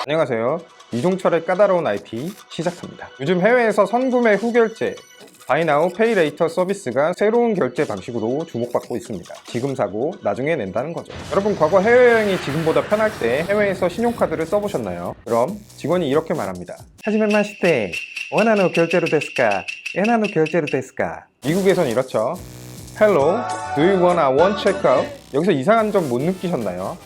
안녕하세요. 이종철의 까다로운 IP 시작합니다. 요즘 해외에서 선구매 후결제 Buy Now Pay Later 서비스가 새로운 결제 방식으로 주목받고 있습니다. 지금 사고 나중에 낸다는 거죠. 여러분, 과거 해외여행이 지금보다 편할 때 해외에서 신용카드를 써보셨나요? 그럼 직원이 이렇게 말합니다. 하지메 마시테 원하노 결제로 데스까? 에나노 결제로 데스까? 미국에선 이렇죠. Hello, do you wanna one checkout? 여기서 이상한 점 못 느끼셨나요?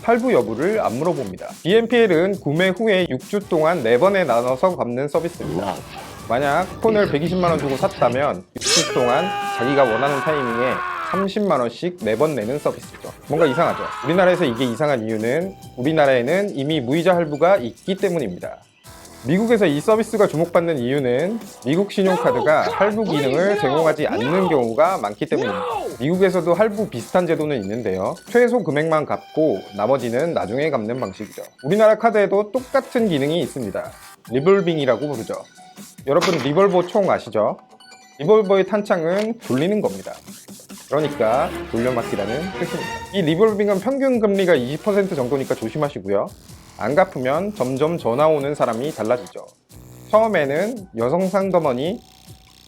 할부 여부를 안 물어봅니다. BNPL은 구매 후에 6주 동안 4번에 나눠서 갚는 서비스입니다. 만약 폰을 120만원 주고 샀다면 6주 동안 자기가 원하는 타이밍에 30만원씩 4번 내는 서비스죠. 뭔가 이상하죠? 우리나라에서 이게 이상한 이유는 우리나라에는 이미 무이자 할부가 있기 때문입니다. 미국에서 이 서비스가 주목받는 이유는 미국 신용카드가 할부 기능을 제공하지 않는 경우가 많기 때문입니다. 미국에서도 할부 비슷한 제도는 있는데요. 최소 금액만 갚고 나머지는 나중에 갚는 방식이죠. 우리나라 카드에도 똑같은 기능이 있습니다. 리볼빙이라고 부르죠. 여러분, 리볼버 총 아시죠? 리볼버의 탄창은 돌리는 겁니다. 그러니까 돌려막기라는 뜻입니다. 이 리볼빙은 평균 금리가 20% 정도니까 조심하시고요. 안 갚으면 점점 전화 오는 사람이 달라지죠. 처음에는 여성 상담원이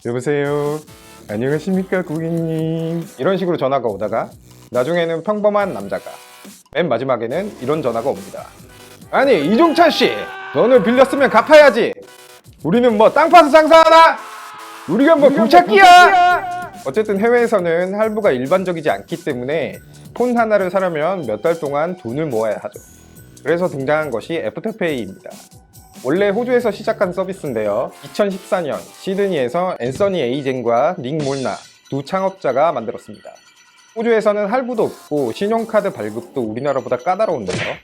여보세요, 안녕하십니까 고객님, 이런 식으로 전화가 오다가 나중에는 평범한 남자가, 맨 마지막에는 이런 전화가 옵니다. 아니 이종찬씨, 돈을 빌렸으면 갚아야지. 우리는 뭐 땅 파서 장사하나? 우리가 뭐 굴착기야? 어쨌든 해외에서는 할부가 일반적이지 않기 때문에 폰 하나를 사려면 몇 달 동안 돈을 모아야 하죠. 그래서 등장한 것이 애프터페이입니다. 원래 호주에서 시작한 서비스인데요. 2014년 시드니에서 앤서니 에이젠과 닉 몰나 두 창업자가 만들었습니다. 호주에서는 할부도 없고 신용카드 발급도 우리나라보다 까다로운데요.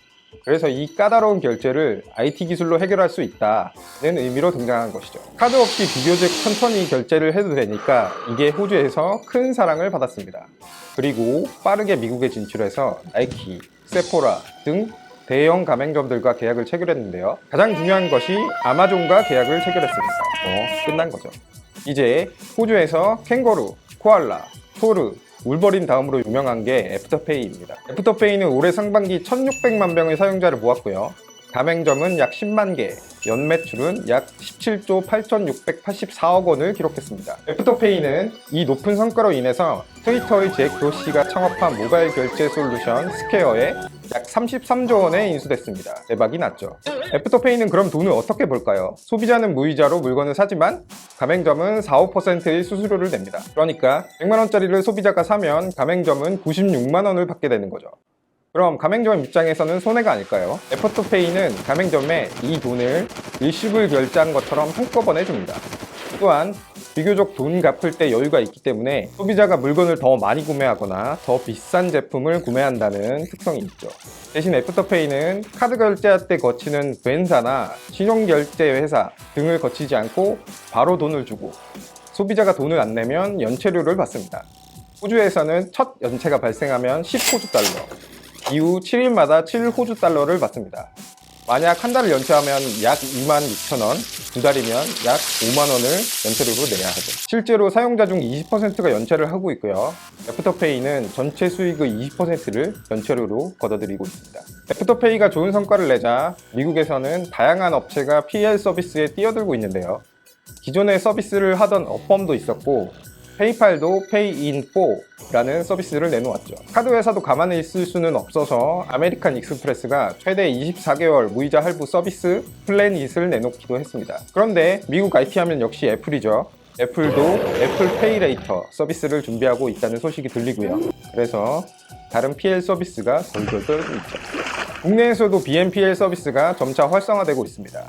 그래서 이 까다로운 결제를 IT 기술로 해결할 수 있다는 의미로 등장한 것이죠. 카드 없이 비교적 천천히 결제를 해도 되니까 이게 호주에서 큰 사랑을 받았습니다. 그리고 빠르게 미국에 진출해서 나이키, 세포라 등 대형 가맹점들과 계약을 체결했는데요. 가장 중요한 것이 아마존과 계약을 체결했습니다. 끝난 거죠. 이제 호주에서 캥거루, 코알라, 토르, 울버린 다음으로 유명한 게 애프터페이입니다. 애프터페이는 올해 상반기 1600만 명의 사용자를 모았고요. 가맹점은 약 10만 개, 연매출은 약 17조 8684억 원을 기록했습니다. 애프터페이는 이 높은 성과로 인해서 트위터의 잭 도시가 창업한 모바일 결제 솔루션 스퀘어에 약 33조 원에 인수됐습니다. 대박이 났죠. 애프터페이는 그럼 돈을 어떻게 벌까요? 소비자는 무이자로 물건을 사지만 가맹점은 4, 5%의 수수료를 냅니다. 그러니까 100만원짜리를 소비자가 사면 가맹점은 96만 원을 받게 되는 거죠. 그럼 가맹점 입장에서는 손해가 아닐까요? 애프터페이는 가맹점에 이 돈을 일시불 결제한 것처럼 한꺼번에 줍니다. 또한 비교적 돈 갚을 때 여유가 있기 때문에 소비자가 물건을 더 많이 구매하거나 더 비싼 제품을 구매한다는 특성이 있죠. 대신 애프터페이는 카드 결제할 때 거치는 벤사나 신용결제 회사 등을 거치지 않고 바로 돈을 주고 소비자가 돈을 안 내면 연체료를 받습니다. 호주에서는 첫 연체가 발생하면 10호주 달러, 이후 7일마다 7호주 달러를 받습니다. 만약 한 달을 연체하면 약 26,000원, 두 달이면 약 5만원을 연체료로 내야 하죠. 실제로 사용자 중 20%가 연체를 하고 있고요. 애프터페이는 전체 수익의 20%를 연체료로 걷어들이고 있습니다. 애프터페이가 좋은 성과를 내자 미국에서는 다양한 업체가 PL 서비스에 뛰어들고 있는데요. 기존에 서비스를 하던 업범도 있었고 페이팔도 페이인4라는 서비스를 내놓았죠. 카드 회사도 가만히 있을 수는 없어서 아메리칸 익스프레스가 최대 24개월 무이자 할부 서비스 플래닛을 내놓기도 했습니다. 그런데 미국 IT 하면 역시 애플이죠. 애플도 애플 페이레이터 서비스를 준비하고 있다는 소식이 들리고요. 그래서 다른 PL 서비스가 덜덜 떨고 있죠. 국내에서도 BNPL 서비스가 점차 활성화되고 있습니다.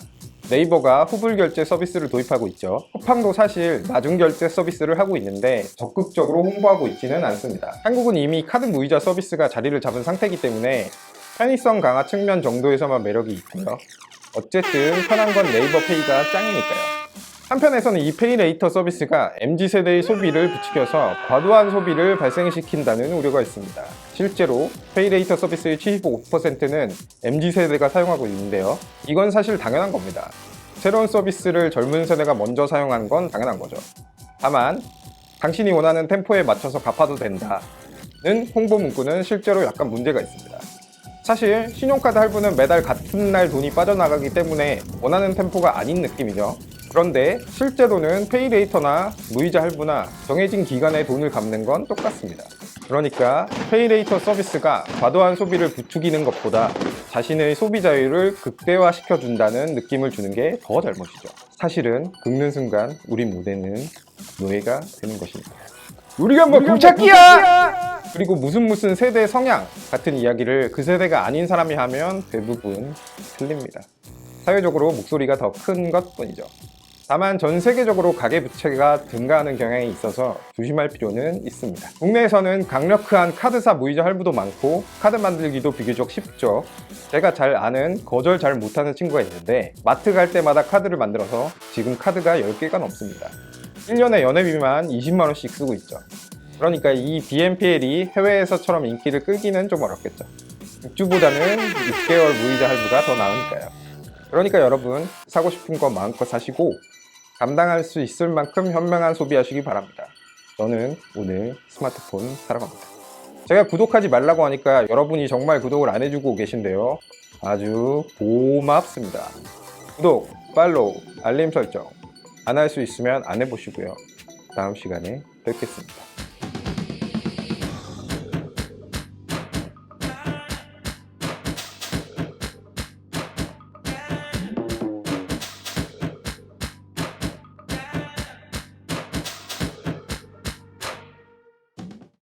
네이버가 후불 결제 서비스를 도입하고 있죠. 쿠팡도 사실 나중 결제 서비스를 하고 있는데 적극적으로 홍보하고 있지는 않습니다. 한국은 이미 카드 무이자 서비스가 자리를 잡은 상태이기 때문에 편의성 강화 측면 정도에서만 매력이 있고요. 어쨌든 편한 건 네이버 페이가 짱이니까요. 한편에서는 이 페이레이터 서비스가 MZ세대의 소비를 부추겨서 과도한 소비를 발생시킨다는 우려가 있습니다. 실제로 페이레이터 서비스의 75%는 MZ세대가 사용하고 있는데요. 이건 사실 당연한 겁니다. 새로운 서비스를 젊은 세대가 먼저 사용하는 건 당연한 거죠. 다만 당신이 원하는 템포에 맞춰서 갚아도 된다는 홍보 문구는 실제로 약간 문제가 있습니다. 사실 신용카드 할부는 매달 같은 날 돈이 빠져나가기 때문에 원하는 템포가 아닌 느낌이죠. 그런데 실제로는 페이레이터나 무이자 할부나 정해진 기간에 돈을 갚는 건 똑같습니다. 그러니까 페이레이터 서비스가 과도한 소비를 부추기는 것보다 자신의 소비 자유를 극대화시켜준다는 느낌을 주는 게 더 잘못이죠. 사실은 긁는 순간 우리 모두는 노예가 되는 것입니다. 우리가 뭐 굴착기야! 그리고 무슨 세대 성향 같은 이야기를 그 세대가 아닌 사람이 하면 대부분 틀립니다. 사회적으로 목소리가 더 큰 것뿐이죠. 다만 전 세계적으로 가계부채가 증가하는 경향이 있어서 조심할 필요는 있습니다. 국내에서는 강력한 카드사 무이자 할부도 많고 카드 만들기도 비교적 쉽죠. 제가 잘 아는 거절 잘 못하는 친구가 있는데 마트 갈 때마다 카드를 만들어서 지금 카드가 10개가 넘습니다. 1년에 연회비만 20만원씩 쓰고 있죠. 그러니까 이 BNPL이 해외에서처럼 인기를 끌기는 좀 어렵겠죠. 6주보다는 6개월 무이자 할부가 더 나으니까요. 그러니까 여러분 사고 싶은 거 마음껏 사시고 감당할 수 있을 만큼 현명한 소비하시기 바랍니다. 저는 오늘 스마트폰 사러 갑니다. 제가 구독하지 말라고 하니까 여러분이 정말 구독을 안 해주고 계신데요. 아주 고맙습니다. 구독, 팔로우, 알림 설정 안 할 수 있으면 안 해보시고요. 다음 시간에 뵙겠습니다.